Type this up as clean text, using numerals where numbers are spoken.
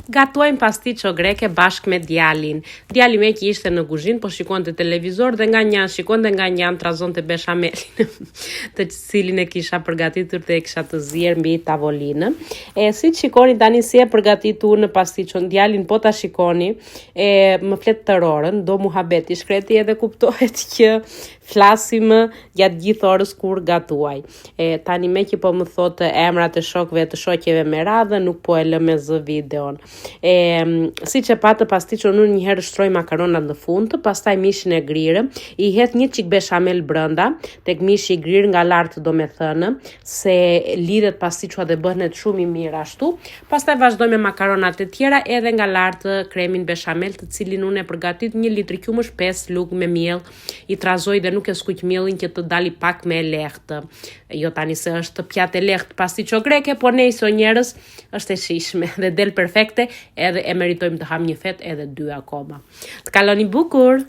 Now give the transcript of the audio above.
Gatuajmë pasticcio greke bashkë me djalin. Djali me që ishte në kuzhinë, po shikonte televizor dhe nga një shikonte, nga një trazonte beshamelin, të cilin e kisha përgatitur dhe e kisha të zier mbi tavolinë. Si shikoni tani si e përgatitur në pasticcion djalin, po ta shikoni, më flet terrorën, do muhabeti shkreti edhe kuptohet që flasim gjatë gjithë orës kur gatuaj. Tani me që po më thotë emrat e shokëve të shoqeve me radhë, nuk po e lë me zë videon. Si që patë pasticcion unë njëherë shtroj makaronat në fund, pastaj mishin e grirë, i hedh një çik beshamel brenda, tek mishi i grirë nga lart do me thënë, se lidhet pasticcua dhe bëhet shumë i mirë ashtu. Pastaj vazhdoj me makaronat e tjera edhe nga lart kremin beshamel, të cilin unë e përgatit 1 litër qumësh 5 lugë me miell, i trazoj dhe nuk e skuq miellin që të dali pak me lehtë. Jo tani se është pjatë e lehtë pasticcio greke, po nejso njerëz, është e shijshme dhe del perfekte, edhe e meritojmë të ham një fet edhe 2 akoma. Të kaloni bukur!